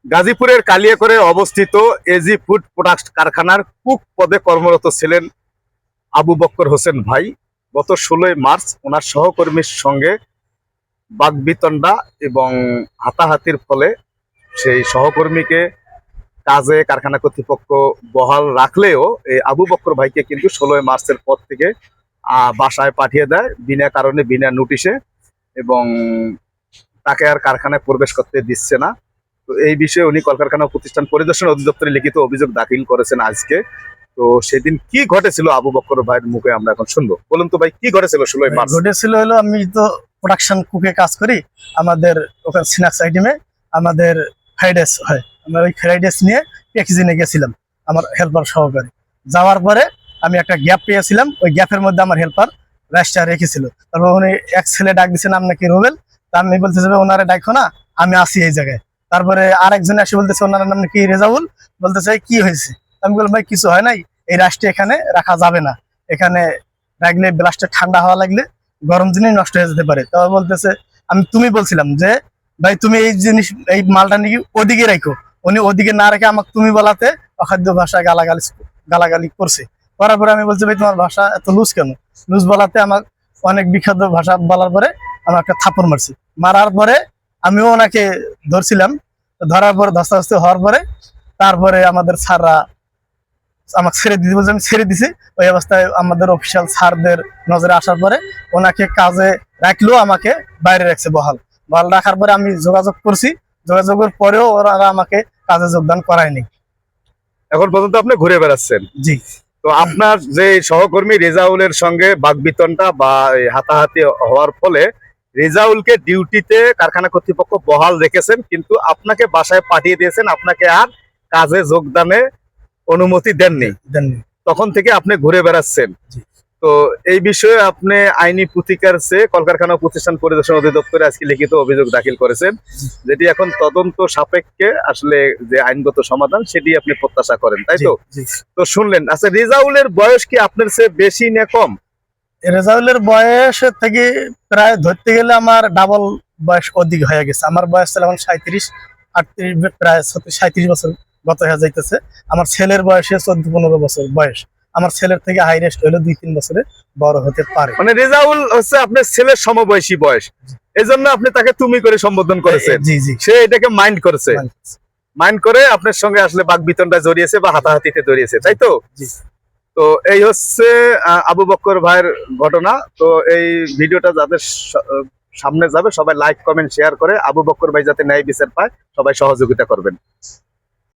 গাজীপুরের কালিয়াকৈরে অবস্থিত AG food product কারখানার কুক পদে কর্মরত ছিলেন আবু বক্কর হোসেন ভাই। গত 16 মার্চ ওনার সহকর্মীর সঙ্গে বাকবিতণ্ডা এবং হাতাহাতির ফলে সেই সহকর্মীকে কাজে কারখানা কর্তৃপক্ষ বহাল রাখলেও এই আবু বক্কর ভাইকে কিন্তু 16 মার্চের পর থেকে বাসায় পাঠিয়ে দেয় বিনা কারণে, বিনা নোটিশে, এবং তাকে আর কারখানায় প্রবেশ করতে দিচ্ছে না। তো এই বিষয়ে উনি কলকারখানা প্রতিষ্ঠান পরিদর্শন অধিদপ্তরে লিখিত অভিযোগ দাখিল করেছেন আজকে। তো সেদিন কি ঘটেছিল আবু বক্কর ভাইয়ের মুখে আমরা এখন শুনবো। বলুন তো ভাই, কি ঘটেছিল 16 মার্চ? ঘটেছিল হলো, আমি তো প্রোডাকশন কুকে কাজ করি। আমাদের ওখানে স্ন্যাক্স আইটেমে আমাদের ফ্রাইড রাইস হয়। আমরা ওই ফ্রাইড রাইস নিয়ে প্যাকেজিংয়ে গেছিলাম আমার হেল্পার সহকারে। যাওয়ার পরে আমি একটা গ্যাপ পেয়েছিলাম, ওই গ্যাপের মধ্যে আমার হেল্পার রাইসটা রেখেছিল। তারপর উনি এক ছেলে ডাক দিচ্ছেন, আপনাকে রুবেল। তা আমি বলতেছে ওনারে ডাকো না, আমি আসি এই জায়গায়। তারপরে আরেকজন এসে বলতেছে ওনার নাম কি রেজাউল। বলতেছে কি হয়েছে? আমি বললাম ভাই কিছু হয় নাই, এই রাইসটা এখানে রাখা যাবে না, এখানে রাখলে ব্লাস্টে ঠান্ডা হাওয়া লাগলে গরম জিনিস নষ্ট হয়ে যেতে পারে। তবে বলতেছে তুমি বলছিলাম যে ভাই তুমি এই জিনিস এই মালটা নাকি ওদিকে রাখো। উনি ওদিকে না রেখে আমাকে তুমি বলাতে অখাদ্য ভাষায় গালাগালি করছে। করার পরে আমি বলছি ভাই তোমার ভাষা এত লুজ কেন? লুজ বলাতে আমাকে অনেক বিখ্যাত ভাষা বলার পরে আমার একটা থাপ্পড় মারছি। মারার পরে আমিও ওনাকে ধরছিলাম। ধরার পরে ধস্তাধস্তি হওয়ার পরে তারপরে আমাদের স্যাররা আমাকে ছেড়ে দিতে বলছে, আমি ছেড়ে দিছি। ওই অবস্থায় আমাদের অফিসিয়াল স্যারদের নজরে আসার পরে ওনাকে কাজে রাখলেও আমাকে বাইরে রাখছে বহাল রাখার পরে আমি যোগাযোগ করছি। যোগাযোগের পরেও ওরা আমাকে কাজে যোগদান করায়নি। এখন পর্যন্ত আপনি ঘুরে বেড়াচ্ছেন। জি। তো আপনার যে সহকর্মী রেজাউলের সঙ্গে বাকবিতণ্ডা বা হাতাহাতি হওয়ার ফলে রেজাউলকে ডিউটিতে কারখানা কর্তৃপক্ষ বহাল রেখেছেন, কিন্তু আপনাকে বাসায় পাঠিয়ে দিয়েছেন, আপনাকে আর কাজে যোগদানে অনুমতি দেননি। তখন থেকে আপনি ঘুরে বেড়াচ্ছেন। তো এই বিষয়ে আপনি আইনি প্রতিকার চেয়ে কলকারখানা প্রতিষ্ঠান পরিদর্শন অধিদপ্তরে আজকে লিখিত অভিযোগ দাখিল করেছেন, যেটি এখন তদন্ত সাপেক্ষে আসলে যে আইনগত সমাধান সেটি আপনি প্রত্যাশা করেন, তাই তো? তো শুনলেন। আচ্ছা, রেজাউলের বয়স কি আপনার চেয়ে বেশি না কম? রেজাউলের বয়স থেকে প্রায় ধরতে গেলে আমার ডাবল বয়স অধিক হয়ে গেছে। আমার বয়স ছিল এখন 37-38, প্রায় 37 বছর গত হয়ে যাইতেছে। আমার ছেলের বয়সে 14-15 বছর বয়স। আমার ছেলের থেকে হাইরেস্ট হইলো 2-3 বছরে বড় হতে পারে। মানে রেজাউল হচ্ছে আপনার ছেলের সমবয়সী বয়স, এই জন্য আপনি তাকে তুমি করে সম্বোধন করেছেন। জি জি। সে এটাকে মাইন্ড করেছে, মাইন্ড করে আপনার সঙ্গে আসলে বাকবিতণ্ডায় জড়িয়েছে বা হাতাহাতিতে জড়িয়েছে, তাই তো? জি। তো এই হচ্ছে আবু বক্কর ভাইয়ের ঘটনা। তো এই ভিডিওটা যাদের সামনে যাবে সবাই লাইক, কমেন্ট, শেয়ার করে আবু বক্কর ভাই যাতে ন্যায় বিচার পায় সবাই সহযোগিতা করবেন।